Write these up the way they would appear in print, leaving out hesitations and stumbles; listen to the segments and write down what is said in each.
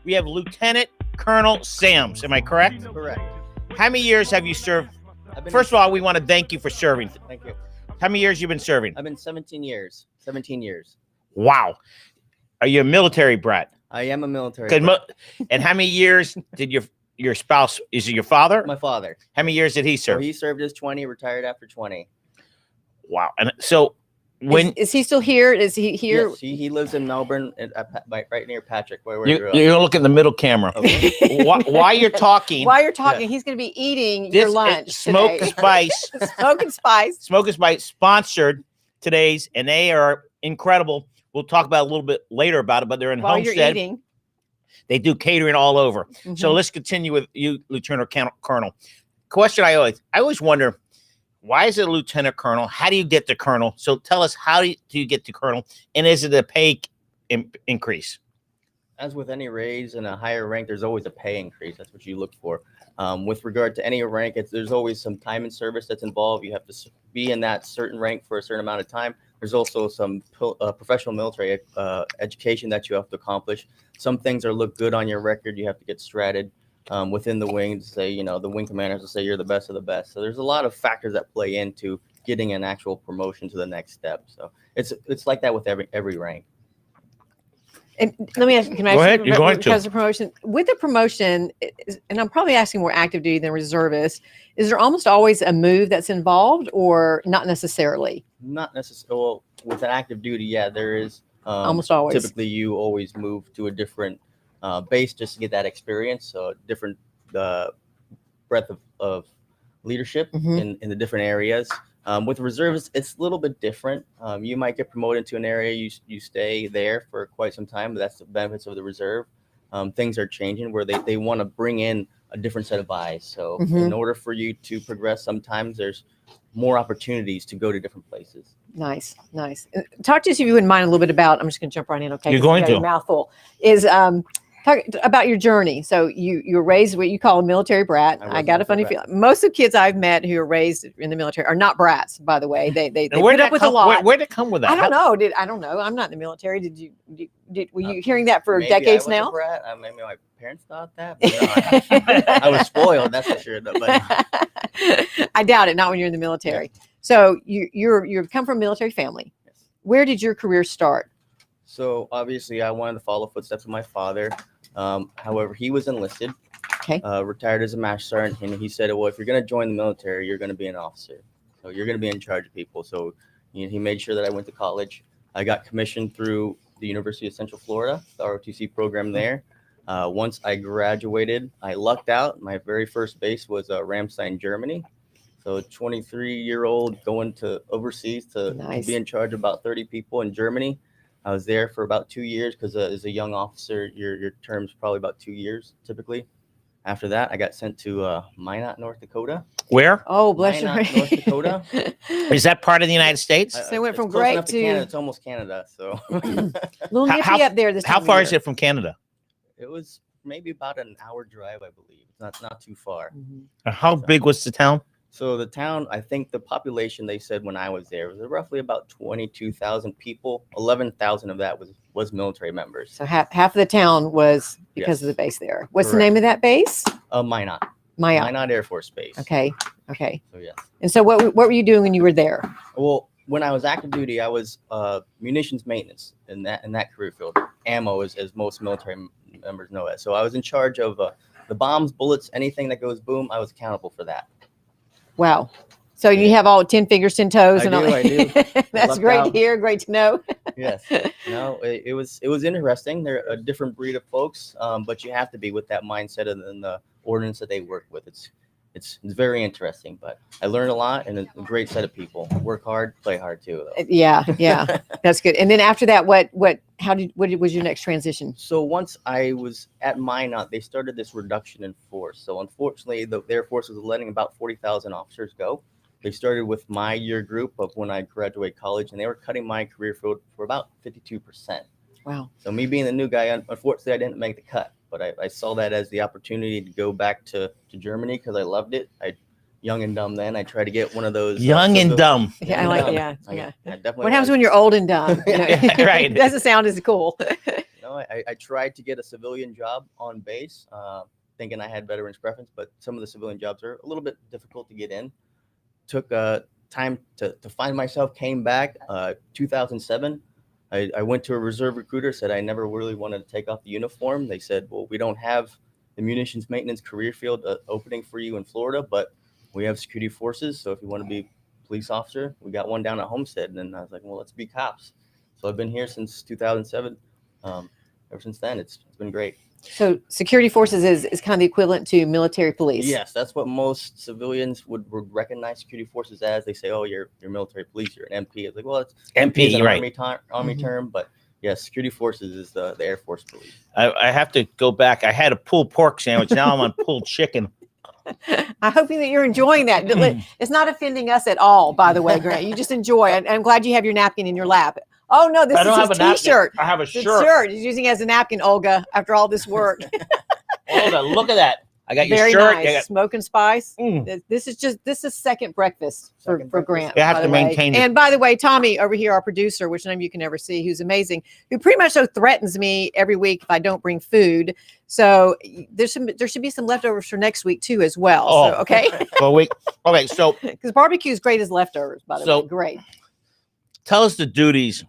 we have Lieutenant Colonel Sams. Am I correct? Correct. How many years have you served? First of all, we want to thank you for serving. Thank you. How many years you been serving? I've been 17 years. 17 years. Wow. Are you a military brat? I am a military brat. And how many years did your spouse, is it your father? My father. How many years did he serve? So he served his 20, retired after 20. Wow. And so when is he still here? Is he here? Yes, he lives in Melbourne, right near Patrick, where we grew up. you're gonna look in the middle camera. Okay. While you're talking, he's going to be eating your lunch. Smoke and Spice. Smoke and Spice. Smoke and Spice sponsored today's, and they are incredible. We'll talk about a little bit later about it, but they're in While Homestead. you're eating. They do catering all over. Mm-hmm. So let's continue with you, Lieutenant Colonel. Question I always wonder, why is it a Lieutenant Colonel? How do you get to Colonel? So tell us, how do you get to Colonel? And is it a pay increase? As with any raise and a higher rank, there's always a pay increase. That's what you look for. With regard to any rank, there's always some time and service that's involved. You have to be in that certain rank for a certain amount of time. There's also some professional military education that you have to accomplish. Some things look good on your record. You have to get stratted within the wing to say, the wing commanders will say you're the best of the best. So there's a lot of factors that play into getting an actual promotion to the next step. So it's like that with every rank. And let me ask you, can I Go ask ahead, you you're going because to. of promotion? With the promotion, and I'm probably asking more active duty than reservist, is there almost always a move that's involved or not necessarily? Not necessarily. Well, with an active duty, yeah, there is. Almost always. Typically, you always move to a different base just to get that experience. So different breadth of leadership in the different areas. With reservists, it's a little bit different. You might get promoted to an area, you stay there for quite some time, but that's the benefits of the reserve. Things are changing where they want to bring in a different set of eyes. So in order for you to progress, sometimes there's more opportunities to go to different places. Nice. Talk to us, if you wouldn't mind, a little bit about, I'm just going to jump right in, okay? You're going to. Your mouthful. Is talk about your journey. So you were raised what you call a military brat. I got a funny feeling. Most of the kids I've met who are raised in the military are not brats, by the way. They put up with a lot. Where'd it come with that? I don't know. I don't know. I'm not in the military. Were you hearing that for decades I was now? A brat. Maybe my parents thought that. But no, I was spoiled. That's for sure. But I doubt it. Not when you're in the military. So you come from a military family. Yes. Where did your career start? So obviously, I wanted to follow footsteps of my father. However, he was enlisted, retired as a master sergeant, and he said, well, if you're going to join the military, you're going to be an officer. So you're going to be in charge of people. So he made sure that I went to college. I got commissioned through the University of Central Florida, the ROTC program there. Once I graduated, I lucked out. My very first base was Ramstein, Germany. So 23-year-old going to overseas to be in charge of about 30 people in Germany. I was there for about 2 years because as a young officer, your term's probably about 2 years typically. After that, I got sent to Minot, North Dakota. Where? Oh, bless you. North Dakota. Is that part of the United States? So it went from It's close great enough to Canada. It's almost Canada. So little nippy up there. How far is it from Canada? It was maybe about an hour drive, I believe. It's not too far. How big was the town? So the town, I think the population, they said when I was there, was roughly about 22,000 people. 11,000 of that was military members. So half of the town was because of the base there. What's the Correct. name of that base? Minot. Minot. Minot Air Force Base. Okay. So yes. And so what were you doing when you were there? Well, when I was active duty, I was munitions maintenance in that career field. Ammo, as most military members know it. So I was in charge of the bombs, bullets, anything that goes boom. I was accountable for that. Wow. So you have all 10 fingers, 10 toes, and all I do. That's great to hear. Great to know. Yes. No, it was interesting. They're a different breed of folks, but you have to be with that mindset and the ordinance that they work with. It's very interesting, but I learned a lot and a great set of people. Work hard, play hard too. Though. Yeah. That's good. And then after that, what was your next transition? So once I was at Minot, they started this reduction in force. So unfortunately, the Air Force was letting about 40,000 officers go. They started with my year group of when I graduated college, and they were cutting my career field for about 52%. Wow. So me being the new guy, unfortunately, I didn't make the cut. But I saw that as the opportunity to go back to Germany because I loved it. Young and dumb then. I tried to get one of those. Young and dumb. Yeah, I like dumb. yeah. I definitely What happens when you're old and dumb? Right. It doesn't sound as cool. No, I tried to get a civilian job on base, thinking I had veterans preference, but some of the civilian jobs are a little bit difficult to get in. Took time to find myself, came back 2007. I went to a reserve recruiter, said I never really wanted to take off the uniform. They said, well, we don't have the munitions maintenance career field opening for you in Florida, but we have security forces. So if you want to be police officer, we got one down at Homestead. And I was like, well, let's be cops. So I've been here since 2007. Ever since then, it's been great. So security forces is kind of the equivalent to military police. Yes, that's what most civilians would recognize security forces as. They say, oh, you're military police, you're an MP. It's like, well, it's MP, is an right. Army term, but yes, security forces is the Air Force police. I have to go back. I had a pulled pork sandwich. Now I'm on pulled chicken. I hope that you're enjoying that. It's not offending us at all, by the way, Grant. You just enjoy it. I'm glad you have your napkin in your lap. Oh, no, this is his T-shirt. I have a His shirt. He's using it as a napkin, Olga, after all this work. Olga, look at that. I got your Very shirt. nice. Smoke and spice. This is second breakfast for Grant. You have to maintain it. And by the way, Tommy over here, our producer, which none of you can ever see, who's amazing, who pretty much so threatens me every week if I don't bring food. So there should be some leftovers for next week too, as well. Oh. So, okay. Okay. So because barbecue is great as leftovers, by the way. Great. Tell us the duties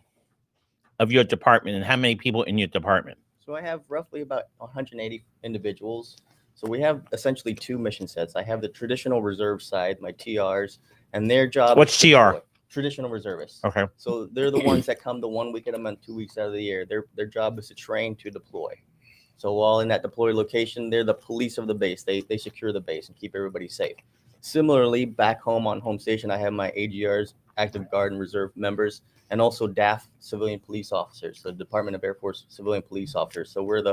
of your department and how many people in your department. So I have roughly about 180 individuals. So we have essentially two mission sets. I have the traditional reserve side, my TRs, and their job. What's TR? Traditional reservists. Okay. So they're the ones that come to 1 week at a month, 2 weeks out of the year. Their job is to train to deploy. So while in that deployed location, they're the police of the base. They secure the base and keep everybody safe. Similarly, back home on home station, I have my AGRs, active guard and reserve members, and also DAF civilian police officers, the Department of Air Force civilian police officers. So we're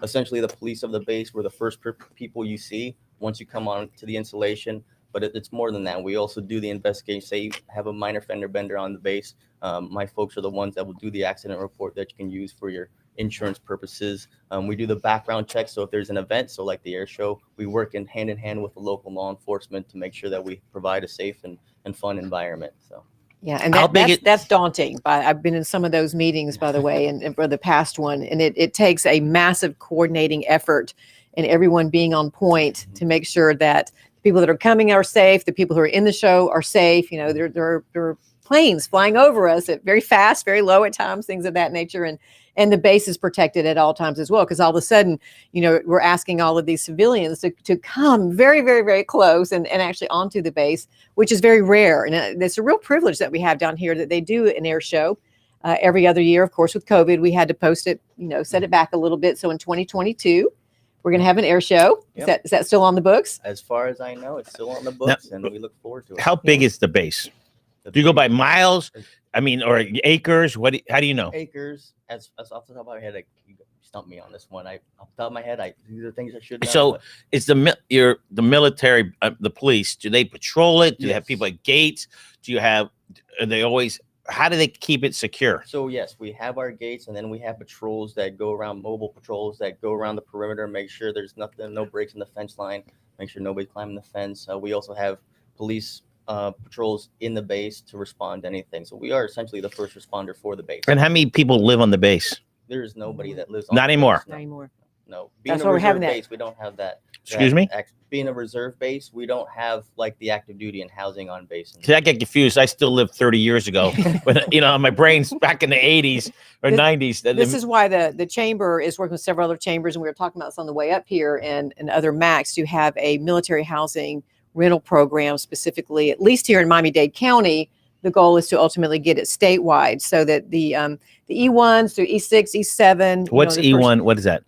essentially the police of the base. We're the first people you see once you come on to the installation, but it's more than that. We also do the investigation. Say you have a minor fender bender on the base. My folks are the ones that will do the accident report that you can use for your insurance purposes. We do the background check. So if there's an event, so like the air show, we work in hand with the local law enforcement to make sure that we provide a safe and fun environment. So. Yeah, and that's daunting. I've been in some of those meetings, by the way, and for the past one, and it takes a massive coordinating effort and everyone being on point to make sure that the people that are coming are safe, the people who are in the show are safe. You know, there are planes flying over us at very fast, very low at times, things of that nature, and the base is protected at all times as well, because all of a sudden, you know, we're asking all of these civilians to come very, very, very close and actually onto the base, which is very rare. And it's a real privilege that we have down here that they do an air show every other year. Of course, with COVID, we had to post it, you know, set it back a little bit. So in 2022, we're going to have an air show. Yep. Is that still on the books? As far as I know, it's still on the books, and we look forward to it. How big is the base? Do you go by miles? I mean, or acres? How do you know? Acres. As off the top of my head, you stumped me on this one. Off the top of my head, these are things I should know. So it's the military, the police. Do they patrol it? Do they have people at gates? How do they keep it secure? So yes, we have our gates, and then we have patrols that go around, mobile patrols that go around the perimeter, make sure there's no breaks in the fence line, make sure nobody's climbing the fence. We also have police patrols in the base to respond to anything. So we are essentially the first responder for the base. And how many people live on the base? There is nobody that lives on Not the anymore. base. Not anymore. No. That's why we're having that. Base, we don't have that. Excuse me? Being a reserve base, we don't have like the active duty and housing on base. See, I get confused. I still lived 30 years ago. But, you know, my brain's back in the 80s or 90s. This is why the chamber is working with several other chambers, and we were talking about this on the way up here, and other MACs to have a military housing rental program specifically, at least here in Miami-Dade County. The goal is to ultimately get it statewide so that the E1s through E6, E7. What's E1? What is that?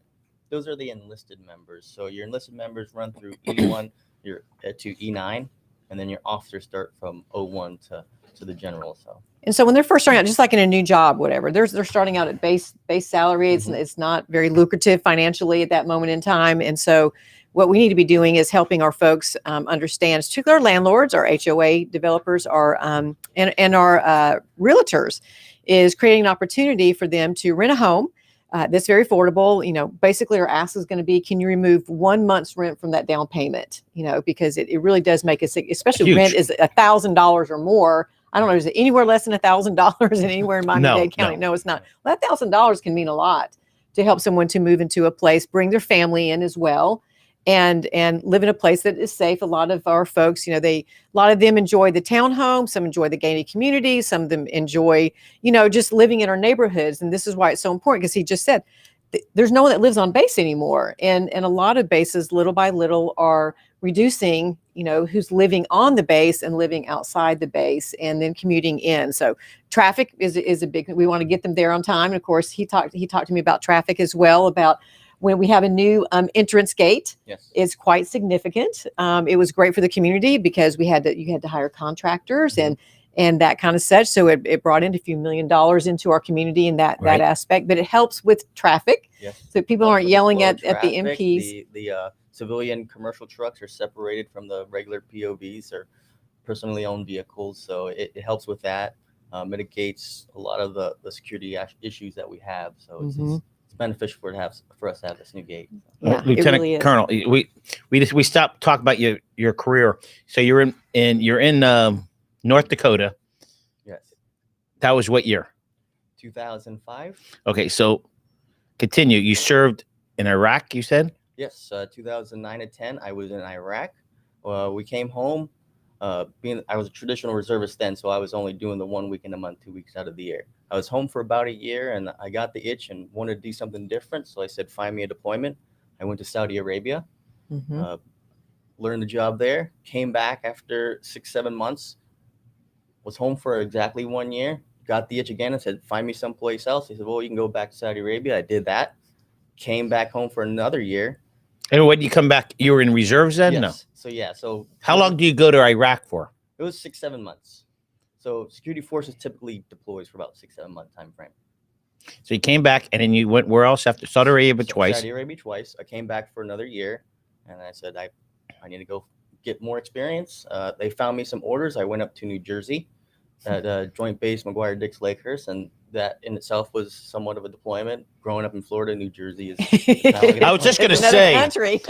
Those are the enlisted members. So your enlisted members run through E1 to E9, and then your officers start from O1 to the general. And so when they're first starting out, just like in a new job, whatever, they're starting out at base salary. It's not very lucrative financially at that moment in time. And so what we need to be doing is helping our folks understand, particularly our landlords, our HOA developers, and our realtors, is creating an opportunity for them to rent a home that's very affordable. You know, basically our ask is going to be, can you remove 1 month's rent from that down payment? You know, because it really does make especially huge. Rent is $1,000 or more. I don't know, is it anywhere less than $1,000 anywhere in Miami-Dade County? No, it's not. Well, that $1,000 can mean a lot to help someone to move into a place, bring their family in as well, and live in a place that is safe. A lot of our folks, a lot of them enjoy the townhome, some enjoy the gated community, some of them enjoy, just living in our neighborhoods. And this is why it's so important, because he just said there's no one that lives on base anymore. And a lot of bases, little by little, are reducing, who's living on the base and living outside the base and then commuting in. So traffic is a big thing. We want to get them there on time. And of course, he talked to me about traffic as well, about when we have a new entrance gate. Yes. It's quite significant. It was great for the community because you had to hire contractors and that kind of such. So it brought in a few $1 million into our community in that aspect, but it helps with traffic. Yes. So people aren't yelling at the MPs. The civilian commercial trucks are separated from the regular POVs or personally owned vehicles. So it helps with that, mitigates a lot of the security issues that we have. So it's beneficial for us to have this new gate. Yeah, Lieutenant really Colonel, we stopped talking about your career. So you're in North Dakota. Yes. That was what year? 2005. Okay, so continue. You served in Iraq, you said? Yes, 2009 and 10, I was in Iraq. We came home. I was a traditional reservist then, so I was only doing the 1 week in a month, 2 weeks out of the year. I was home for about a year, and I got the itch and wanted to do something different. So I said, find me a deployment. I went to Saudi Arabia, learned the job there, came back after 6-7 months, was home for exactly 1 year, got the itch again and said, find me someplace else. He said, well, you can go back to Saudi Arabia. I did that, came back home for another year. And when you come back, you were in reserves then? Yes. No. So How long do you go to Iraq for? It was 6-7 months. So security forces typically deploys for about 6-7 month time frame. So you came back, and then you went where else after? Saudi Arabia twice. Saudi Arabia twice. I came back for another year, and I said I need to go get more experience. They found me some orders. I went up to New Jersey at Joint Base McGuire-Dix Lakehurst, and that in itself was somewhat of a deployment. Growing up in Florida, New Jersey is. I was just going to say, country.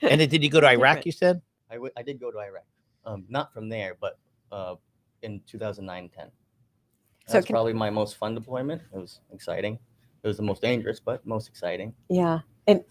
And then did you go to Iraq? You said I did go to Iraq, not from there, but in 2009-10. That's probably my most fun deployment. It was exciting. It was the most dangerous, but most exciting. Yeah, and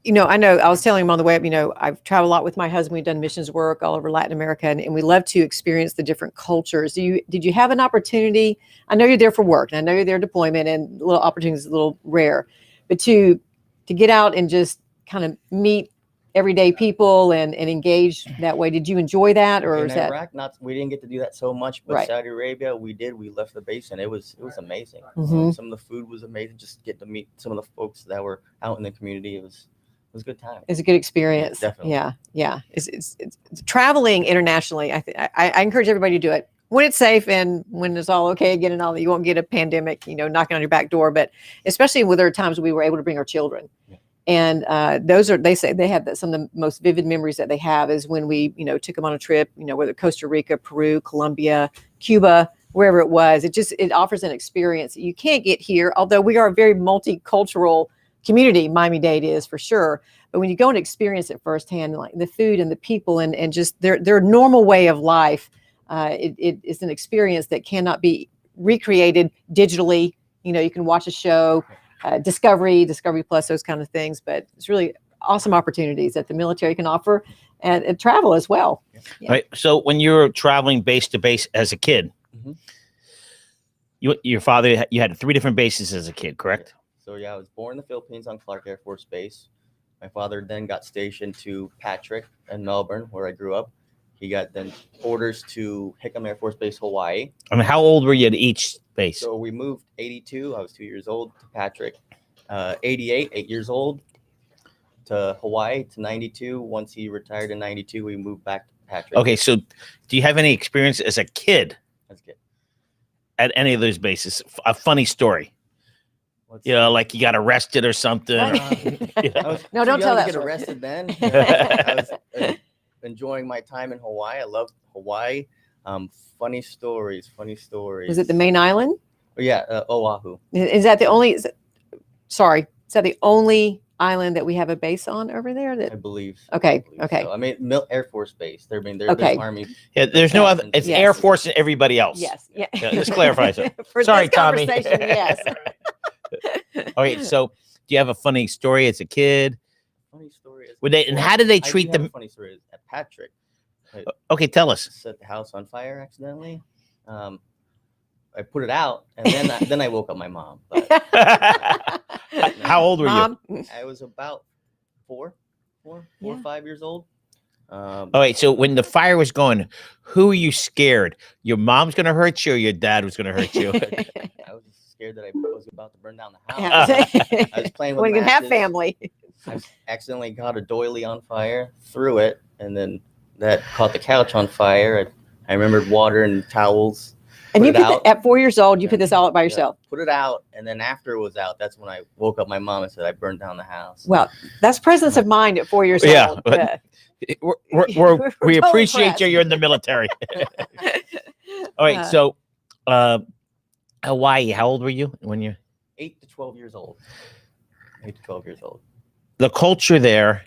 I know I was telling him on the way up. I've traveled a lot with my husband. We've done missions work all over Latin America, and we love to experience the different cultures. Did you have an opportunity? I know you're there for work, and I know you're there deployment, and little opportunities a little rare, but to get out and just kind of meet everyday people and engage that way. Did you enjoy that, or in is that Iraq? We didn't get to do that so much, but Saudi Arabia we did. We left the base, and it was amazing. Some of the food was amazing. Just get to meet some of the folks that were out in the community. It was a good time. It's a good experience. Yeah, definitely. Yeah. It's traveling internationally. I encourage everybody to do it when it's safe and when it's all okay again and all that. You won't get a pandemic, knocking on your back door. But especially when there are times we were able to bring our children. Yeah. And they say they have some of the most vivid memories that they have is when we, took them on a trip, whether Costa Rica, Peru, Colombia, Cuba, wherever it was. It offers an experience that you can't get here, although we are a very multicultural community. Miami-Dade is for sure. But when you go and experience it firsthand, like the food and the people and just their normal way of life, it is an experience that cannot be recreated digitally. You can watch a show, Discovery Plus, those kind of things. But it's really awesome opportunities that the military can offer and travel as well. Yeah. Right. So when you were traveling base to base as a kid, your father, you had 3 different bases as a kid, correct? Yeah. So I was born in the Philippines on Clark Air Force Base. My father then got stationed to Patrick and Melbourne, where I grew up. He got then orders to Hickam Air Force Base, Hawaii. I mean, how old were you at each base? So we moved 82. I was 2 years old to Patrick. 88, 8 years old to Hawaii to 92. Once he retired in 92, we moved back to Patrick. Okay, so do you have any experience as a kid? As a kid. At any of those bases? A funny story. Like you got arrested or something. No, don't tell that. Get arrested then. I was enjoying my time in Hawaii. I loved Hawaii. Funny stories. Was it the main island? Oh, yeah, Oahu. Is that the only? Is that the only island that we have a base on over there? I believe. Okay. So. I mean, Air Force Base. There's Army. Yeah, there's no other. It's Air Force and everybody else. Yes. Yeah. Just clarify that. For Sorry, this Tommy. Yes. Okay, so do you have a funny story as a kid? Funny story. Would they, and how did they treat I do have them? a funny story at Patrick. Okay, tell us. Set the house on fire accidentally. I put it out, and then I woke up my mom. But How old were Mom? I was about four or Yeah. 5 years old. All right, so when the fire was going, who were you scared? Your mom's gonna hurt you, or your dad was gonna hurt you? I was scared that I was about to burn down the house. I was playing with When you can have matches. family. I accidentally got a doily on fire, threw it, and then that caught the couch on fire. I remembered water and towels. And you Put it put out. at 4 years old, you Yeah. put this all up by yourself. Put it out, and then after it was out, that's when I woke up my mom and said I burned down the house. Well, that's presence of mind at 4 years Yeah, old. but- we We're we totally appreciate impressed. you're in the military. All right, so Hawaii, how old were you when you? 8 to 12 years old. 8 to 12 years old. The culture there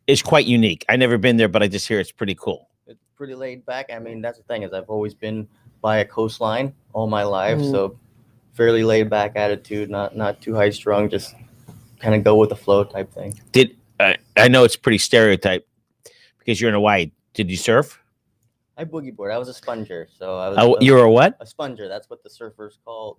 is quite unique. I've never been there, but I just hear it's pretty cool. It's pretty laid back. I mean, that's the thing is I've always been by a coastline all my life, Mhm. so fairly laid back attitude, not too high strung, just kind of go with the flow type thing. I know it's pretty stereotyped because you're in Hawaii. Did you surf? I boogie board. I was a sponger, so I was. You were a what? a sponger. That's what the surfers call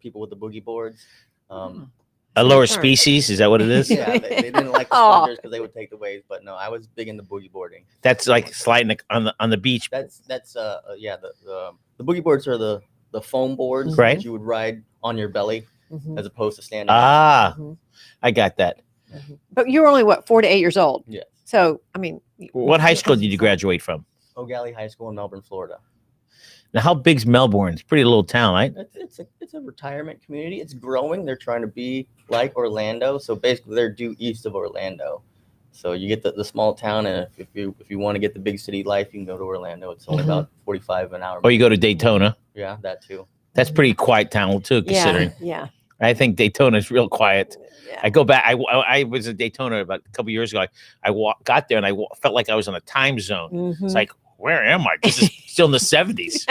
people with the boogie boards. A lower Sorry. species? Is that what it is? Yeah, they didn't like the Aw. spongers because they would take the waves, but no, I was big into boogie boarding. That's like sliding on the beach. That's the boogie boards are the foam boards Right. that you would ride on your belly Mhm. as opposed to standing. Ah, Mhm. I got that. But you were only, what, 4 to 8 years old? Yes. So, I mean. What high school did you graduate from? O'Galley High School in Melbourne, Florida. Now, how big's Melbourne? It's a pretty little town, right? It's a retirement community. It's growing. They're trying to be like Orlando. So basically, they're due east of Orlando. So you get the small town, and if you want to get the big city life, you can go to Orlando. It's only Mhm. about 45 an hour. Or you go to Daytona. Yeah, that too. That's pretty quiet town too, considering. Yeah. I think Daytona is real quiet. Yeah. I go back. I was in Daytona about a couple years ago. Got there and I felt like I was in a time zone. Mhm. It's like, where am I? This is still in the 70s.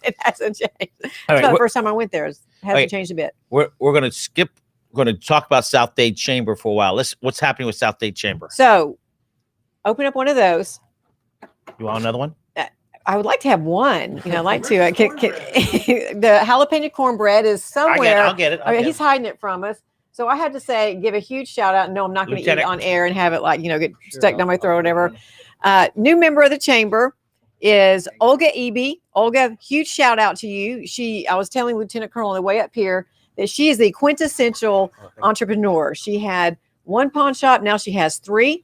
It hasn't changed. All It's right, not the we're, first time I went there. It hasn't Wait. changed a bit. we're going to skip. We're going to talk about South Dade Chamber for a while. What's happening with South Dade Chamber? So, open up one of those. You want another one? I would like to have one. I'd like to. The jalapeno cornbread is somewhere. I'll get it. I mean, he's hiding it from us. So I had to say, give a huge shout out. No, I'm not going to eat it Lieutenant. on air and have it get Sure, stuck down my throat or whatever. I'll- New member of the chamber is Olga Eby. Olga, huge shout out to you. I was telling Lieutenant Colonel on the way up here that she is the quintessential entrepreneur. She had one pawn shop. Now she has 3.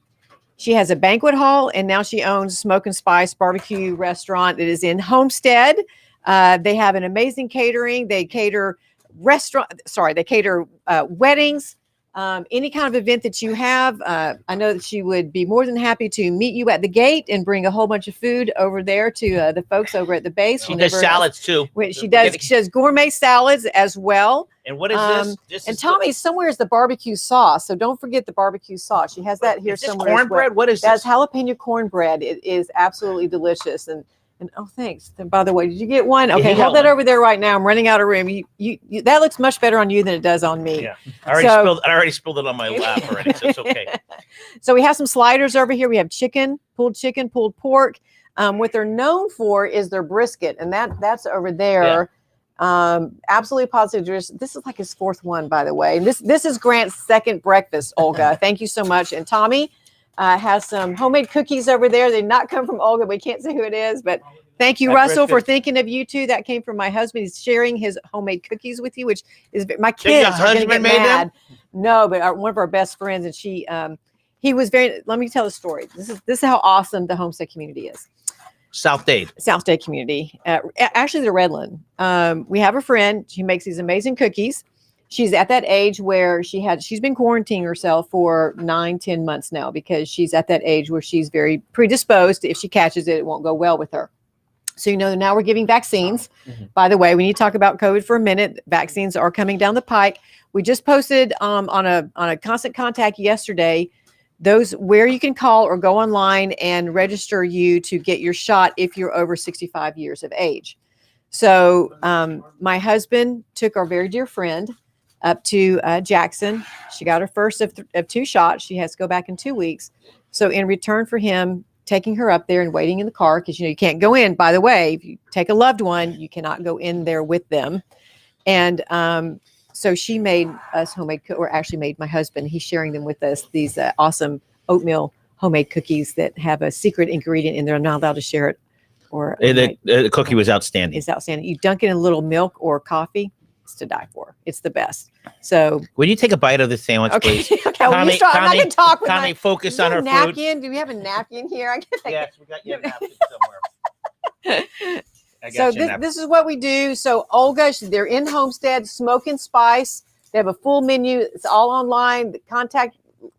She has a banquet hall, and now she owns Smoke and Spice barbecue restaurant that is in Homestead. They have an amazing catering. They cater weddings, any kind of event that you have. I know that she would be more than happy to meet you at the gate and bring a whole bunch of food over there to the folks over at the base. She does whenever- salads too. She does gourmet salads as well. And what is this? This And is Tommy, somewhere is the barbecue sauce. So don't forget the barbecue sauce. She has that here is this somewhere. as well. cornbread? What is That's this? jalapeno cornbread. It is absolutely delicious. And oh, thanks. And by the way, did you get one? Okay, he got hold that one. over there right now. I'm running out of room. You that looks much better on you than it does on me. Yeah. I already spilled it on my lap already, so it's okay. So we have some sliders over here. We have pulled pork. What they're known for is their brisket, and that's over there. Absolutely positive. This is like his 4th one, by the way. And this is Grant's 2nd breakfast, Olga. Thank you so much. And Tommy has some homemade cookies over there. They did not come from Olga. We can't say who it is, but thank you, That Russell, for brisket. thinking of you too. That came from my husband. He's sharing his homemade cookies with you, which is my Think your kids are going to get husband made them? mad. No, but one of our best friends, and he was very. Let me tell the story. This is how awesome the Homestead community is. South Dade. South Dade community. Actually, the Redland. We have a friend. She makes these amazing cookies. She's at that age where she's been quarantining herself for 9-10 months now because she's at that age where she's very predisposed. If she catches it, it won't go well with her. So, now we're giving vaccines. Mm-hmm. By the way, we need to talk about COVID for a minute. Vaccines are coming down the pike. We just posted on a constant contact yesterday those where you can call or go online and register you to get your shot if you're over 65 years of age. So my husband took our very dear friend up to Jackson. She got her first of 2 shots. She has to go back in 2 weeks. So in return for him taking her up there and waiting in the car, because you can't go in, by the way, if you take a loved one, you cannot go in there with them. And so she made us homemade, or actually made my husband, he's sharing them with us, these awesome oatmeal homemade cookies that have a secret ingredient in there. I'm not allowed to share it. Or the cookie was outstanding. It's outstanding. You dunk it in a little milk or coffee. It's to die for. It's the best. So, would you take a bite of this sandwich, please? Okay, Connie, I'm not going to talk with Connie, focus on her napkin. food. Do we have a napkin here? Yes, we got your napkin somewhere. So this is what we do. So Olga, they're in Homestead, Smoke and Spice. They have a full menu. It's all online. The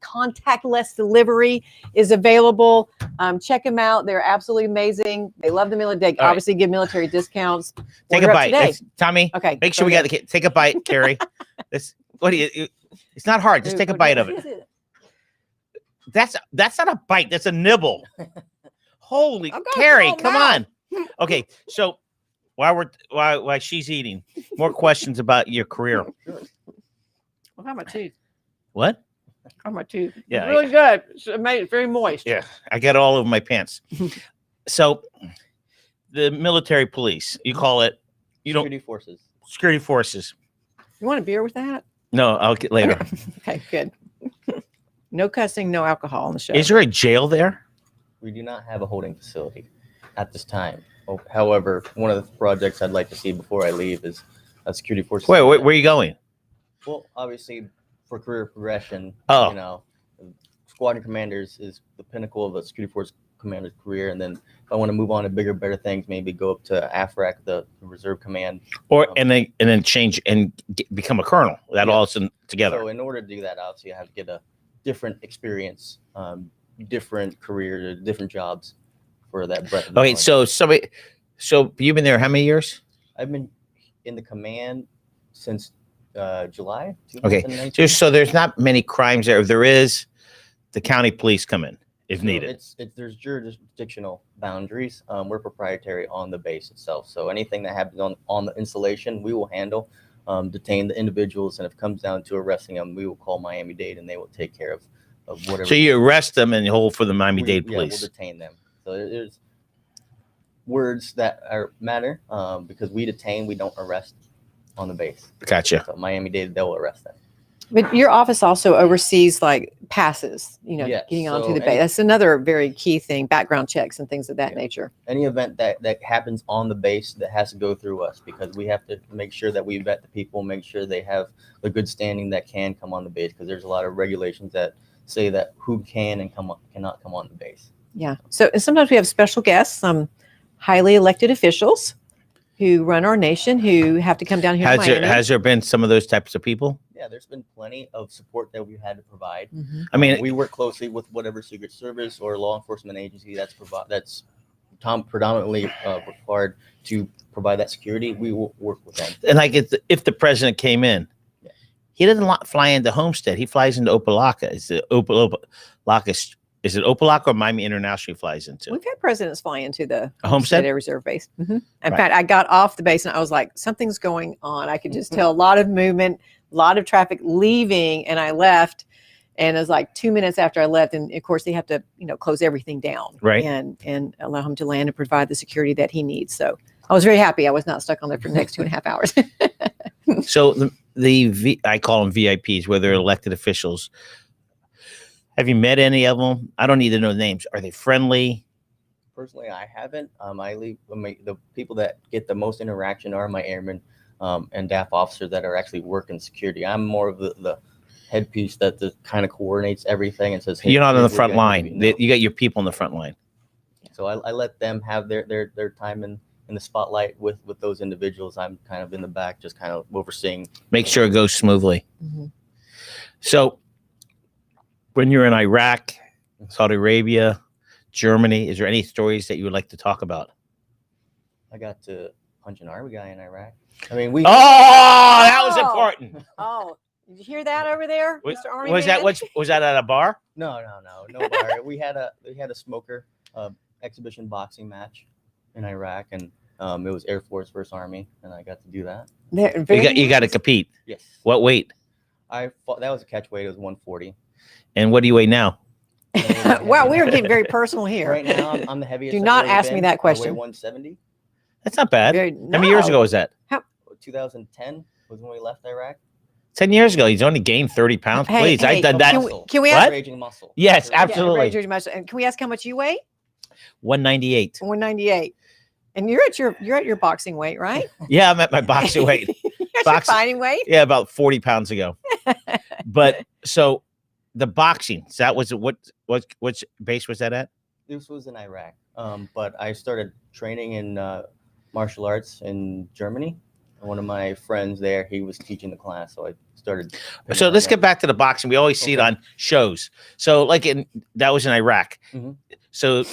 contactless delivery is available. Check them out. They're absolutely amazing. They love the military. They obviously give military discounts. Take a bite. Tommy, okay. Make sure we got the kid. Take a bite, Kerry. It's not hard. Just take a bite of it. That's not a bite. That's a nibble. Holy Kerry, come on. Okay, so while she's eating, more questions about your career. Well, how about teeth? What? How my tooth? Yeah, really good. It made it very moist. Yeah, I got it all over my pants. So, the military police, you call it? Security forces. You want a beer with that? No, I'll get later. Okay, good. No cussing, no alcohol on the show. Is there a jail there? We do not have a holding facility at this time. However, one of the projects I'd like to see before I leave is a security force. Wait, where are you going? Well, obviously, for career progression, Oh. Squadron commanders is the pinnacle of a security force commander's career. And then if I want to move on to bigger, better things, maybe go up to AFRAC, the Reserve Command. And then change and become a colonel. That all is together. So in order to do that, obviously, I have to get a different experience, different career, different jobs for that breadth. Okay, so you've been there how many years? I've been in the command since July. Okay, so there's not many crimes there. If there is, the county police come in if needed. There's jurisdictional boundaries. We're proprietary on the base itself. So anything that happens on the installation, we will handle. Detain the individuals, and if it comes down to arresting them, we will call Miami-Dade, and they will take care of whatever. So you arrest them and hold for the Miami-Dade police. We'll detain them. So there's words that matter because we detain, we don't arrest on the base. Gotcha. So Miami-Dade, they'll arrest them. But your office also oversees like passes, getting onto the base. That's another very key thing, background checks and things of that nature. Any event that happens on the base that has to go through us because we have to make sure that we vet the people, make sure they have a good standing that can come on the base because there's a lot of regulations that say that who can and cannot come on the base. Yeah. So sometimes we have special guests, some highly elected officials who run our nation who have to come down here to Miami. Has there been some of those types of people? Yeah, there's been plenty of support that we've had to provide. Mm-hmm. I mean, we work closely with whatever Secret Service or law enforcement agency that's predominantly required to provide that security. We will work with them. And like if the president came in, he doesn't fly into Homestead. He flies into Opelika. Is it Opelika or Miami International he flies into? We've had presidents fly into the Homestead Air Reserve Base. Mm-hmm. In fact, I got off the base and I was like, something's going on. I could just tell a lot of movement, a lot of traffic leaving, and I left. And it was like 2 minutes after I left, and of course they have to, close everything down, right, and allow him to land and provide the security that he needs. So I was very happy I was not stuck on there for the next 2.5 hours. So I call them VIPs, where they're elected officials. Have you met any of them? I don't need to know names. Are they friendly? Personally, I haven't. The people that get the most interaction are my airmen and DAF officers that are actually working security. I'm more of the headpiece that kind of coordinates everything and says, hey, you're not on the front line. You got your people on the front line. So I let them have their time in the spotlight with those individuals. I'm kind of in the back, just kind of overseeing. Make sure it goes smoothly. Mm-hmm. So when you're in Iraq, Saudi Arabia, Germany, is there any stories that you would like to talk about? I got to punch an army guy in Iraq. I mean, that was important. Oh, did you hear that over there, Mr. Army was man? Was that at a bar? No bar. We had a smoker exhibition boxing match in Iraq, and It was Air Force versus Army, and I got to do that. You got to compete. Yes. What weight? I fought, that was a catch weight. It was 140. And what do you weigh now? Wow, we are getting very personal here. Right now, I'm the heaviest. Do I've not ever ask me been. that I question. weigh 170. That's not bad. Very, How many years ago was that? 2010 was when we left Iraq. 10 years ago. He's only gained 30 pounds. Hey, Please, I've done that. Can we ask? What? Raging muscle. Yes, Yeah, absolutely. very much. And can we ask how much you weigh? 198. 198. And you're at your boxing weight, right? Yeah, I'm at my boxing weight. Your fighting weight? Yeah, about 40 pounds ago. But so the boxing, so that was which base was that at? This was in Iraq. But I started training in martial arts in Germany. One of my friends there, he was teaching the class, so I started. So let's get back to the boxing. We always see it on shows. So like that was in Iraq. Mhm. So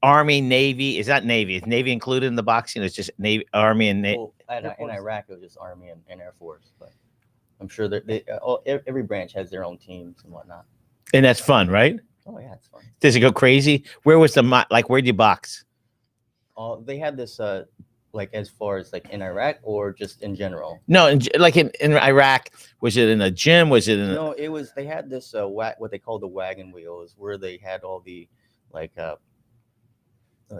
Army, Navy, is that Navy? Is Navy included in the boxing? It's just Navy, Army, and Navy. Well, in Iraq, it was just Army and Air Force, but I'm sure that every branch has their own teams and whatnot. And that's fun, right? Oh yeah, it's fun. Does it go crazy? Where was where'd you box? They had this like as far as like in Iraq or just in general? No, in Iraq, was it in a gym? Was it in? No, it was. They had this what they call the wagon wheels, where they had all the like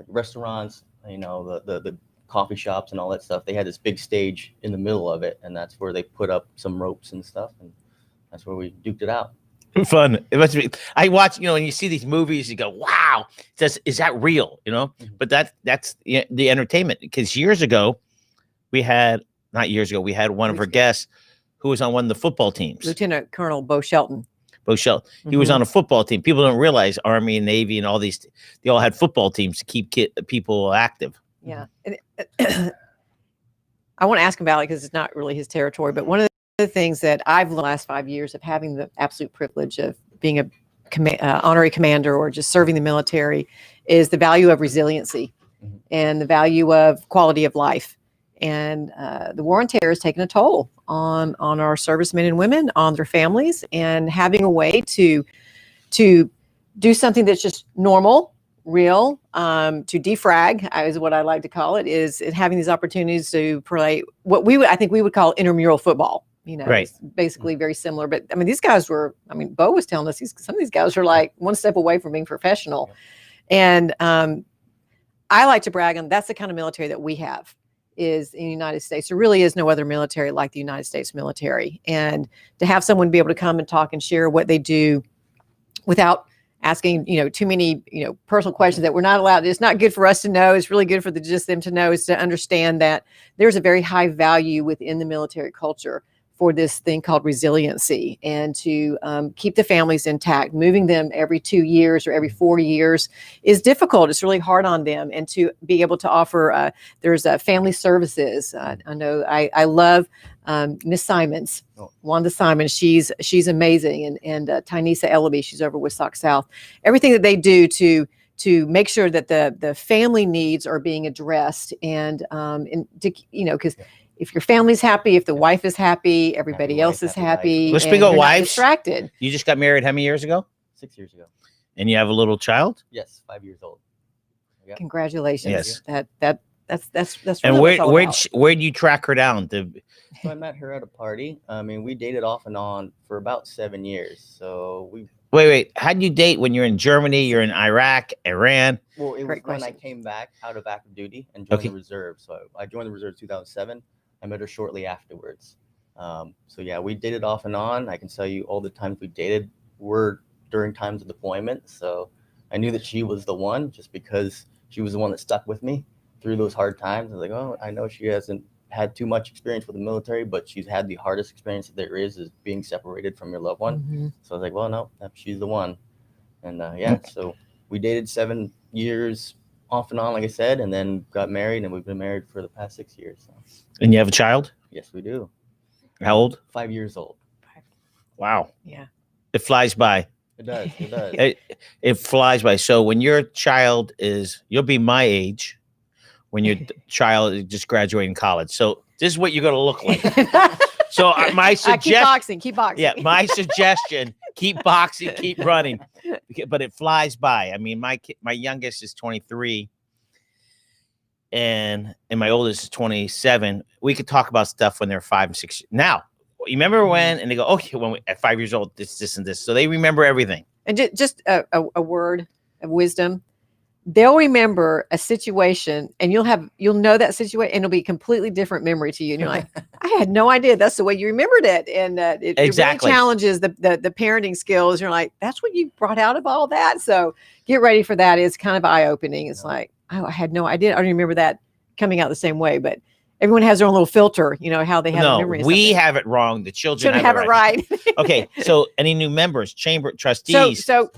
restaurants, you know, the coffee shops and all that stuff. They had this big stage in the middle of it, and that's where they put up some ropes and stuff, and that's where we duked it out. Fun. It must be. I watch, you know, and you see these movies, you go, wow, is that real? You know, but that's the entertainment. Because years ago, we had one of our guests who was on one of the football teams. Lieutenant Colonel Bo Shelton. He was on a football team. People don't realize Army and Navy and all these, they all had football teams to keep people active. Yeah. I want to ask him about it because it's not really his territory, but one of the things that I've learned the last 5 years of having the absolute privilege of being a honorary commander or just serving the military is the value of resiliency and the value of quality of life. And the war on terror has taken a toll on our servicemen and women, on their families, and having a way to do something that's just normal, real, to defrag, is what I like to call it, is having these opportunities to play what I think we would call intramural football. You know, right. It's basically very similar. But I mean, these guys were, Bo was telling us some of these guys are like one step away from being professional. And I like to brag on that's the kind of military that we have is in the United States. There really is no other military like the United States military. And to have someone be able to come and talk and share what they do without asking, too many, personal questions that we're not allowed. It's not good for us to know. It's really good for just them to know, is to understand that there's a very high value within the military culture for this thing called resiliency, and to keep the families intact. Moving them every 2 years or every 4 years is difficult. It's really hard on them. And to be able to offer, there's family services. I know I love Miss Simons, Wanda Simons. She's amazing. And Tynesa Ellaby, she's over with Sock South. Everything that they do to make sure that the family needs are being addressed, and because if your family's happy, if the wife is happy, everybody else is happy. Let's speak of wives. Distracted. You just got married how many years ago? 6 years ago. And you have a little child? Yes, 5 years old. Yep. Congratulations. Yes. That's and really where'd you track her down? So I met her at a party. We dated off and on for about 7 years. So we. Wait. How'd you date when you're in Germany? You're in Iraq, Iran? Well, it was when I came back out of active duty and joined the reserve. So I joined the reserve in 2007. I met her shortly afterwards. So yeah, we dated off and on. I can tell you all the times we dated were during times of deployment. So I knew that she was the one, just because she was the one that stuck with me through those hard times. I was like, oh, I know she hasn't had too much experience with the military, but she's had the hardest experience that there is being separated from your loved one. Mm-hmm. So I was like, well, no, she's the one. And yeah, so we dated 7 years off and on, like I said, and then got married, and we've been married for the past 6 years. So. And you have a child? Yes, we do. How old? 5 years old. Wow. Yeah. It flies by. It does. It does. It flies by. So when your child you'll be my age when your child is just graduating college. So this is what you're going to look like. So my suggestion, keep boxing. Yeah, my suggestion, keep boxing, keep running, but it flies by. I mean, my youngest is 23. and my oldest is 27. We could talk about stuff when they're 5 and 6. Now, you remember when? And they go, okay, when at 5 years old, this, and this. So they remember everything. And just a word of wisdom. They'll remember a situation, and you'll know that situation, and it'll be a completely different memory to you. And you're like, I had no idea that's the way you remembered it. And it Exactly. really challenges the parenting skills. You're like, that's what you brought out of all that. So get ready for that. It's kind of eye opening. It's like, oh, I had no idea. I don't remember that coming out the same way, but everyone has their own little filter, how they have a memory. We have it wrong. The children have it right. Okay. So any new members, chamber trustees? So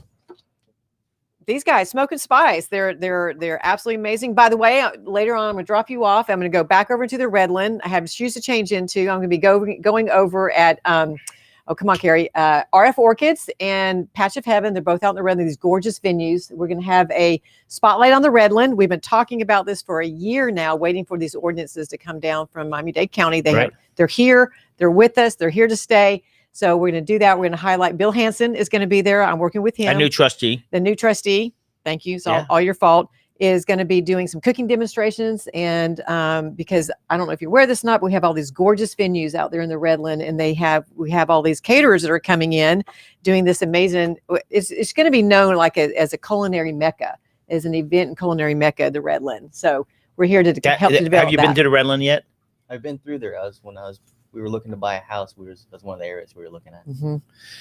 these guys, Smoke and Spice, they're absolutely amazing. By the way, later on, I'm going to drop you off. I'm going to go back over to the Redland. I have shoes to change into. I'm going to be going over at, oh, come on, Kerry, RF Orchids and Patch of Heaven. They're both out in the Redland, these gorgeous venues. We're going to have a spotlight on the Redland. We've been talking about this for a year now, waiting for these ordinances to come down from Miami-Dade County. They're here. They're with us. They're here to stay. So we're going to do that. We're going to highlight Bill Hansen is going to be there. I'm working with him. A new trustee. The new trustee. Thank you. So all your fault. Is going to be doing some cooking demonstrations. And because I don't know if you're aware of this or not, but we have all these gorgeous venues out there in the Redland, and we have all these caterers that are coming in doing this amazing. It's going to be known like as a culinary mecca, as an event and culinary mecca, the Redland. So we're here to help to develop. Have you been to the Redland yet? I've been through there. We were looking to buy a house. That's one of the areas we were looking at. Mm-hmm.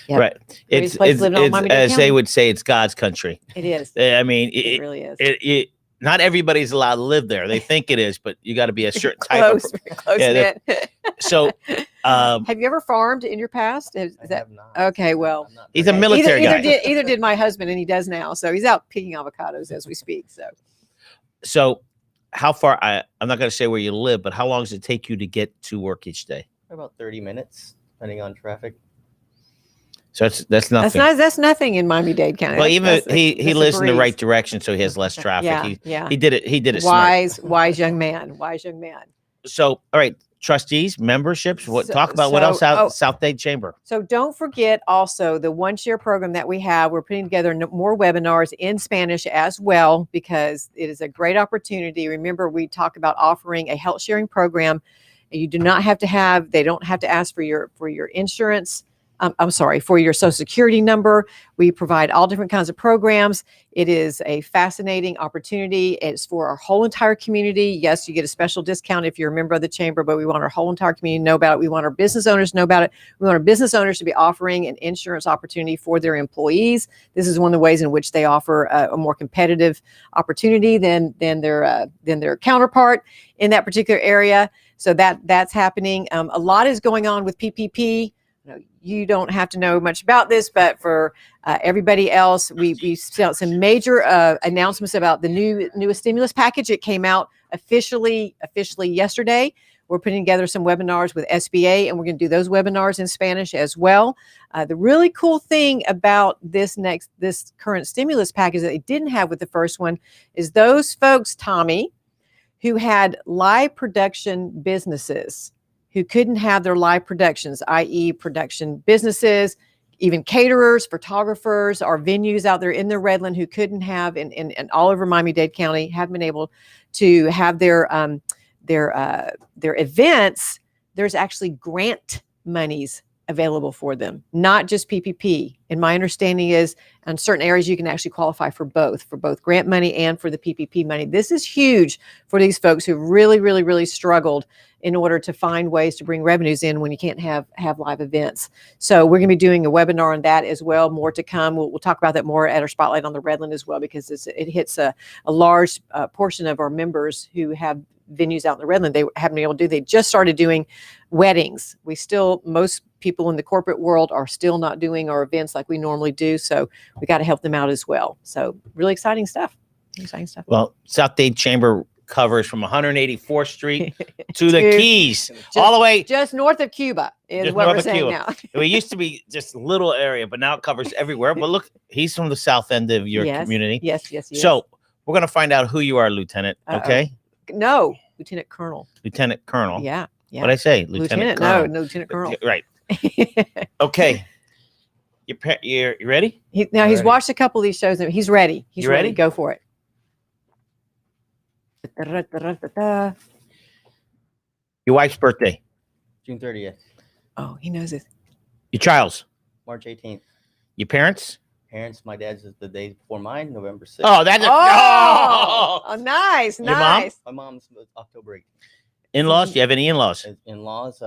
Yep. Right. It's as they would say, it's God's country. It is. I mean, it really is. Not everybody's allowed to live there. They think it is, but you got to be a certain close, type of. Close knit. So, have you ever farmed in your past? I have not. Okay? Well, he's a military guy. Either did my husband, and he does now. So he's out picking avocados as we speak. So how far? I'm not going to say where you live, but how long does it take you to get to work each day? About 30 minutes, depending on traffic. So that's nothing. That's nothing in Miami-Dade County. Well, he lives in the right direction, so he has less traffic. He did it. Wise young man. So, all right, trustees, memberships. Talk about what else out South Dade Chamber. So don't forget also the One Share program that we have. We're putting together more webinars in Spanish as well, because it is a great opportunity. Remember, we talk about offering a health sharing program. You do not have to they don't have to ask for your insurance. For your Social Security number. We provide all different kinds of programs. It is a fascinating opportunity. It's for our whole entire community. Yes, you get a special discount if you're a member of the chamber, but we want our whole entire community to know about it. We want our business owners to know about it. We want our business owners to be offering an insurance opportunity for their employees. This is one of the ways in which they offer a more competitive opportunity than their counterpart in that particular area. So that's happening. A lot is going on with PPP. You don't have to know much about this, but for everybody else, we sent out some major announcements about the newest stimulus package. It came out officially yesterday. We're putting together some webinars with SBA, and we're going to do those webinars in Spanish as well. The really cool thing about this current stimulus package that they didn't have with the first one is those folks, Tommy, who had live production businesses, who couldn't have their live productions, i.e. production businesses, even caterers, photographers, our venues out there in the Redland who couldn't have, and all over Miami-Dade County, haven't been able to have their events. There's actually grant monies available for them, not just PPP. And my understanding is in certain areas you can actually qualify for both grant money and for the PPP money. This is huge for these folks who really, really, really struggled in order to find ways to bring revenues in when you can't have live events. So we're going to be doing a webinar on that as well. More to come. We'll talk about that more at our Spotlight on the Redland as well, because it hits a large portion of our members who have venues out in the Redland. They haven't been able to do. They just started doing weddings. Most people in the corporate world are still not doing our events like we normally do. So we got to help them out as well. So really exciting stuff. Well, South Dade Chamber covers from 184th Street to the Keys, all the way just north of Cuba is what we're saying now. It used to be just a little area, but now it covers everywhere. But look, he's from the south end of your community. Yes. So we're going to find out who you are, Lieutenant. Okay. No, Lieutenant Colonel. Lieutenant Colonel. Yeah. What I say? Lieutenant Colonel. No, Lieutenant Colonel. Right. Okay. You ready? He's watched a couple of these shows and he's ready. He's ready. Go for it. Your wife's birthday. June 30th. Oh, he knows it. Your child's. March 18th. Your parents. Parents, my dad's is the day before mine, November 6th. Oh, that's Nice, Your mom? nice. My mom's October 18th. In-laws. Do you have any in-laws? In-laws,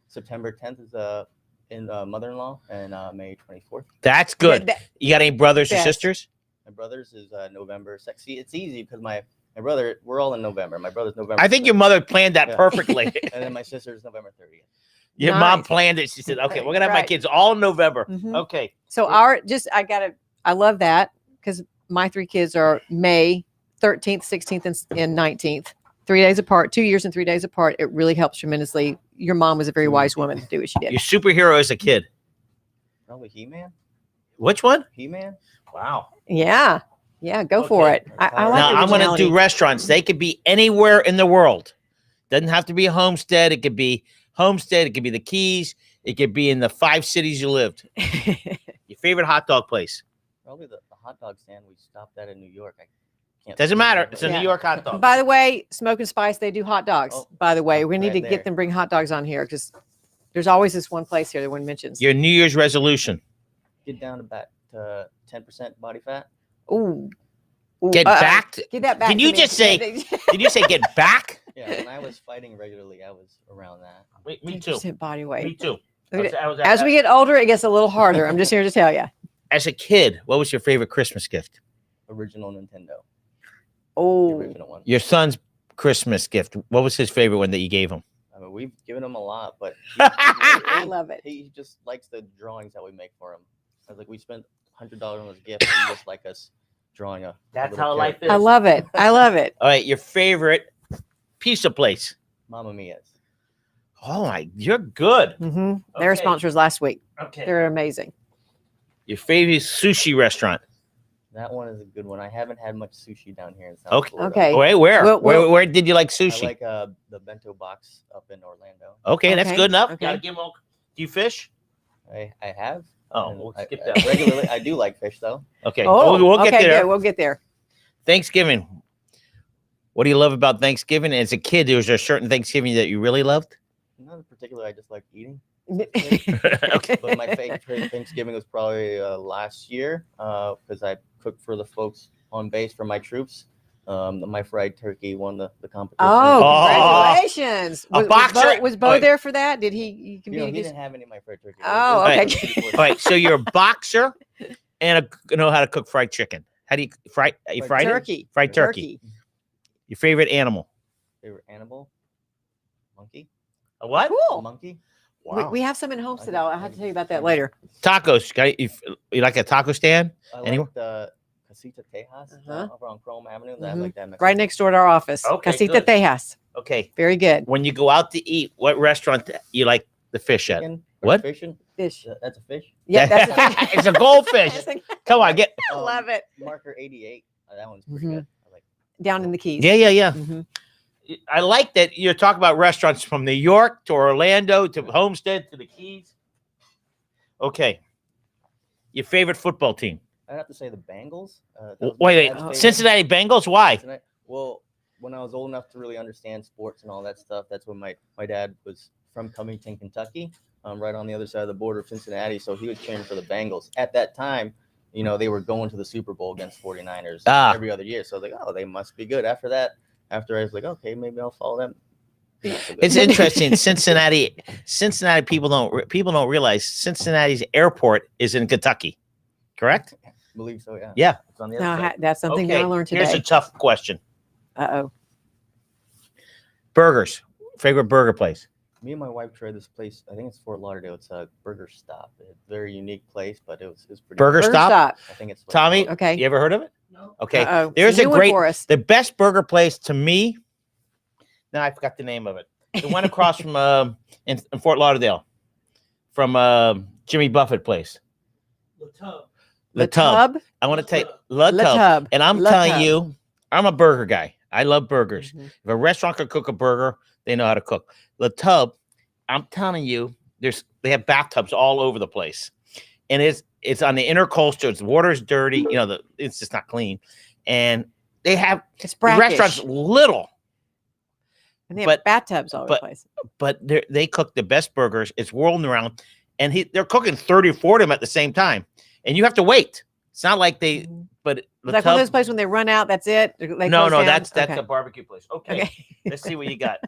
September 10th is mother-in-law, and May 24th. That's good. You got any brothers or Best. sisters? My brother's is November 6th. See, it's easy because my brother, we're all in November. My brother's November. I think 6th. your mother planned that Yeah. perfectly. And then my sister's November 30th. Your mom Nice. planned it. She said, "Okay, we're gonna have my Right. kids all in November." Mhm. Okay. So I love that because my 3 kids are May 13th, 16th, and 19th, 3 days apart, 2 years and 3 days apart. It really helps tremendously. Your mom was a very wise woman to do what she did. Your superhero as a kid. Probably He-Man. Which one? He-Man. Wow. Yeah. Yeah. Go for Okay. it. I like Now the I'm going to originality. do restaurants. They could be anywhere in the world. Doesn't have to be a homestead. It could be homestead. It could be the Keys. It could be in the 5 cities you lived. Your favorite hot dog place. Probably the hot dog stand we stopped at in New York. I can't Doesn't matter. It's a Yeah. New York hot dog. By the way, Smoke and Spice, they do hot dogs. Oh, by the way, we need right to there. get them bring hot dogs on here because there's always this one place here that one mentions. Your New Year's resolution. Get down to about 10% body fat. Ooh. Get back. Get that back. Can to you me. just say- Did you say get back? Yeah, when I was fighting regularly, I was around that. Me too. 10% body weight. Me too. Look at it. I was at As that. we get older, it gets a little harder. I'm just here to tell you. As a kid, what was your favorite Christmas gift? Original Nintendo. The Oh, original one. Your son's Christmas gift. What was his favorite one that you gave him? I mean, we've given him a lot, but I love it. he just likes the drawings that we make for him. I was like, we spent $100 on his gift, and he just like us drawing a. That's little how life character. is. I love it. I love it. All right, your favorite pizza place. Mamma Mia's. Oh my, you're good. hmm They were Okay. sponsors last week. Okay. They're amazing. Your favorite sushi restaurant. That one is a good one. I haven't had much sushi down here in South Okay. Florida. Okay. Wait, where? Well- Where did you like I sushi? like the bento box up in Orlando. Okay, that's Okay, good enough. okay. Gotta give 'em do you fish? I have. Oh, and we'll I- skip I that. regularly, I do like fish though. Okay, Oh, we'll get okay, there. good. We'll get there. Thanksgiving. What do you love about Thanksgiving? As a kid, was there a certain Thanksgiving that you really loved? Not in particular. I just like eating. Okay. But my favorite Thanksgiving was probably last year because I cooked for the folks on base for my troops. My fried turkey won the competition. Oh, Oh. congratulations! A boxer- Was Bo wait. there for that? Did he? You know, competed? he didn't have any of my fried turkey. Oh, okay. okay. All right, so you're a boxer and know how to cook fried chicken. How do you fry? You fried it? Turkey. Fried turkey. Your favorite animal? Favorite animal? Monkey. A what? A Cool. monkey. We have some in Homestead. I'll have to tell you about that Okay. later. Tacos. You like a taco stand? I Anyone? like the Casita Tejas Uh-huh. over on Chrome Avenue. I Mhm. like that. Right next door to our office. Okay, Casita good. Tejas. Okay. Very good. When you go out to eat, what restaurant you like the fish at? Chicken, What? Fishing. Fish. That's a fish. Yeah, that's a fish. It's a goldfish. Come on, get. I love it. Marker 88. That one's pretty Mhm. good. I like. Down in the Keys. Yeah. Mhm. I like that you're talking about restaurants from New York to Orlando to Homestead to the Keys. Okay. Your favorite football team? I'd have to say the Bengals. That was my Wait. dad's favorite. Cincinnati Bengals? Why? Cincinnati- Well, when I was old enough to really understand sports and all that stuff, that's when my dad was from Covington, Kentucky, right on the other side of the border of Cincinnati. So he was cheering for the Bengals. At that time, you know, they were going to the Super Bowl against 49ers every other year. So I was like, oh, they must be good. After I was like, okay, maybe I'll follow them. They're not so good. It's interesting. Cincinnati people don't realize Cincinnati's airport is in Kentucky. Correct? I believe so, yeah. Yeah. It's on the other No, side. that's something that I learned Here's a today. tough question. Uh-oh. Burgers. Favorite burger place? Me and my wife tried this place. I think it's Fort Lauderdale. It's a Burger Stop. It's a very unique place, but it was pretty. Burger Burger Stop? I think it's Tommy? Okay. You ever heard of it? No. Okay. Uh-oh. There's It's a new one great, for us. the best burger place to me. No, I forgot the name of it. The one across from in Fort Lauderdale, from Jimmy Buffett place. The Tub. I want to take La Le Tub. Tub. And I'm Le telling Tub. you, I'm a burger guy. I love burgers. Mhm. If a restaurant could cook a burger, they know how to cook. La Tub, I'm telling you, they have bathtubs all over the place, and it's on the intercoastal. The water's dirty. You know, it's just not clean, and they have It's the brackish. restaurant's little, And they have but- bathtubs all over the place. but they cook the best burgers. It's whirling around, and they're cooking 30 or 40 of them at the same time, and you have to wait. It's not like they, Mhm. but Like one of those places when they run out, that's it. They no, close no, down? that's Okay. a barbecue place. Okay, Okay. let's see what you got.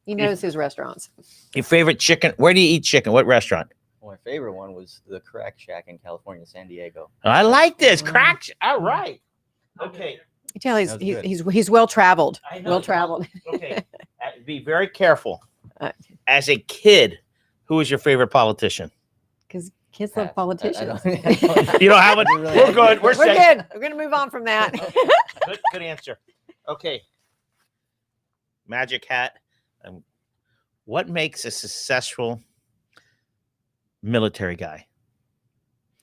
He knows his restaurants. Your favorite chicken? Where do you eat chicken? What restaurant? Well, my favorite one was the Crack Shack in California, San Diego. I like this Wow. crack. All right. Okay. You tell That was good. he's well traveled. I know. Well traveled. Okay. Be very careful. Uh, As a kid, who was your favorite politician? Because kids love politicians. You know how much? We're good. We're We're safe. good. We're gonna move on from that. Good answer. Okay. Magic hat. What makes a successful military guy?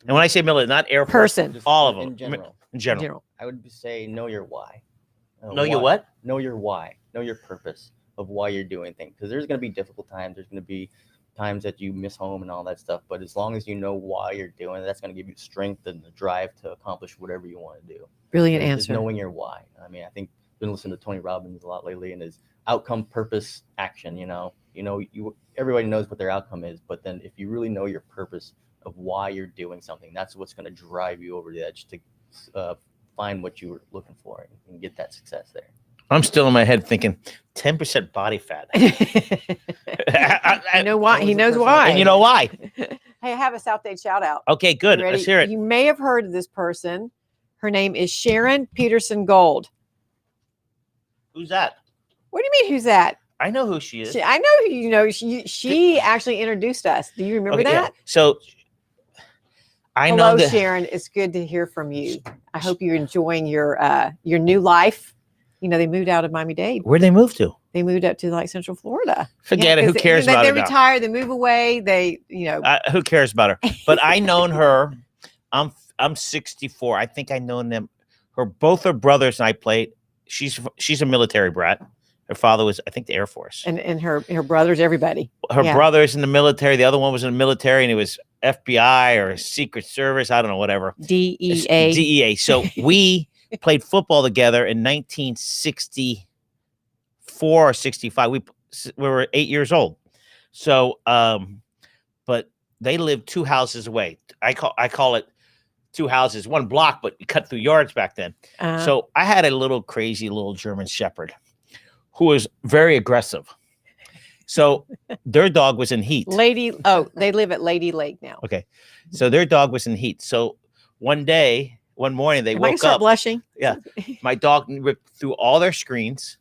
And when I say military, not Air Force, Person. Just all of them in general. in general. General. I would say know your why. Know your what? Know your why. Know your purpose of why you're doing things. Because there's going to be difficult times. There's going to be times that you miss home and all that stuff. But as long as you know why you're doing it, that's going to give you strength and the drive to accomplish whatever you want to do. Brilliant Just answer. knowing your why. I mean, I think I've been listening to Tony Robbins a lot lately and his outcome, purpose, action. Everybody knows what their outcome is, but then if you really know your purpose of why you're doing something, that's what's going to drive you over the edge to find what you were looking for and get that success there. I'm still in my head thinking 10% body fat. I know why. He knows why. And you know why? Hey, I have a South Dade shout out. Okay, good. You ready? Let's hear it. You may have heard of this person. Her name is Sharon Peterson Gold. Who's that? What do you mean? Who's that? I know who she is. I know who you know. She actually introduced us. Do you remember Okay, yeah. that? So I Hello, know that. Sharon. It's good to hear from you. I hope you're enjoying your new life. You know, they moved out of Miami-Dade. Where'd they move to? They moved up to like Central Florida. Forget it. Who 'cause cares they, about they it now? retire. They move away. They, Who cares about her? But I known her. I'm 64. I think I known them. Both her brothers and I played. She's a military brat. Her father was, I think, the Air Force. and her brothers, everybody. Her yeah. brother's in the military. The other one was in the military, and it was FBI or Secret Service. I don't know, whatever. DEA. DEA. So we played football together in 1964 or 65. We were 8 years old. So, but they lived 2 houses away. I call it 2 houses, 1 block, but you cut through yards back then. So I had a little crazy little German Shepherd who was very aggressive. So their dog was in heat. They live at Lady Lake now. Okay. So their dog was in heat. So one morning they Am I gonna woke start up. blushing? Yeah. My dog ripped through all their screens.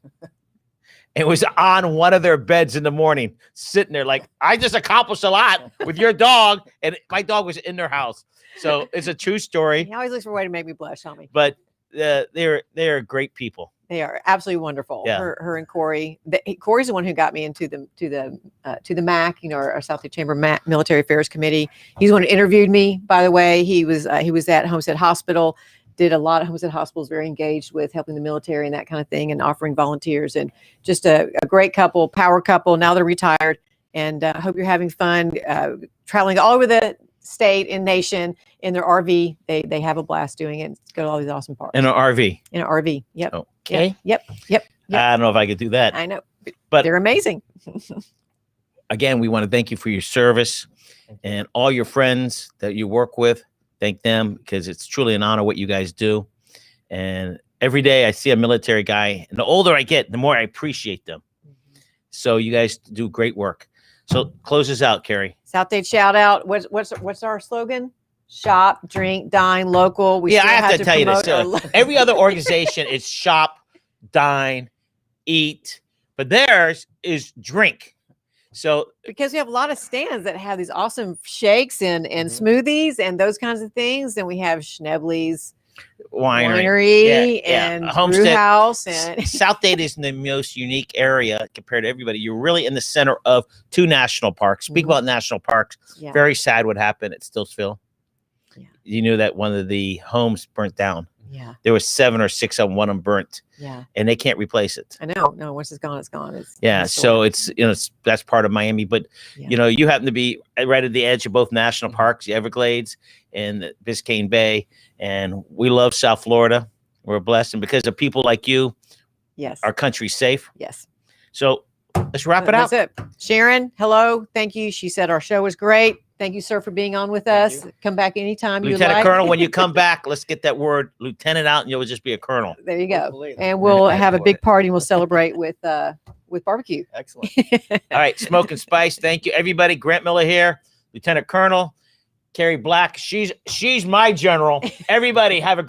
It was on one of their beds in the morning, sitting there like, I just accomplished a lot with your dog. And my dog was in their house. So it's a true story. He always looks for a way to make me blush, homie. But they're great people. They are absolutely wonderful. Yeah. Her and Corey. Corey's the one who got me into the MAC, our South Dade Chamber Military Affairs Committee. He's the one who interviewed me. By the way, he was at Homestead Hospital. Did a lot of Homestead Hospitals. Very engaged with helping the military and that kind of thing, and offering volunteers. And just a great couple, power couple. Now they're retired, and I hope you're having fun traveling all over the state and nation in their RV. They have a blast doing it. Go to all these awesome parks. In an RV. In an RV. Yep. Okay. Yep. I don't know if I could do that. I know. But they're amazing. Again, we want to thank you for your service and all your friends that you work with. Thank them, because it's truly an honor what you guys do. And every day I see a military guy, and the older I get, the more I appreciate them. So you guys do great work. So close us out, Kerry. South Dade shout out. What's our slogan? Shop, drink, dine, local. I have to tell you this. promote our Every other organization is shop, dine, eat, but theirs is drink. So because we have a lot of stands that have these awesome shakes and smoothies and those kinds of things, and we have Schnebley's winery and brew house, and South Dade is in the most unique area compared to everybody. You're really in the center of 2 national parks. Speak about national parks. Yeah. Very sad what happened at Stillsville. Yeah. You knew that one of the homes burnt down. Yeah. There was 7 or 6 of them, one of them burnt. Yeah. And they can't replace it. I know. No, once it's gone, it's gone. So it's that's part of Miami. But you happen to be right at the edge of both national parks, the Everglades and the Biscayne Bay. And we love South Florida. We're blessed, and because of people like you, Yes. our country's safe. Yes. So let's wrap it up. That's it. Sharon, hello. Thank you. She said our show was great. Thank you, sir, for being on with us. Come back anytime you Lieutenant like. Colonel, when you come back, let's get that word lieutenant out, and you'll just be a colonel. There you go. Hopefully. And we'll have a For big it. party and we'll celebrate with barbecue. Excellent. All right, Smoke and Spice. Thank you, everybody. Grant Miller here, Lieutenant Colonel. Kerry Black. She's my general. Everybody have a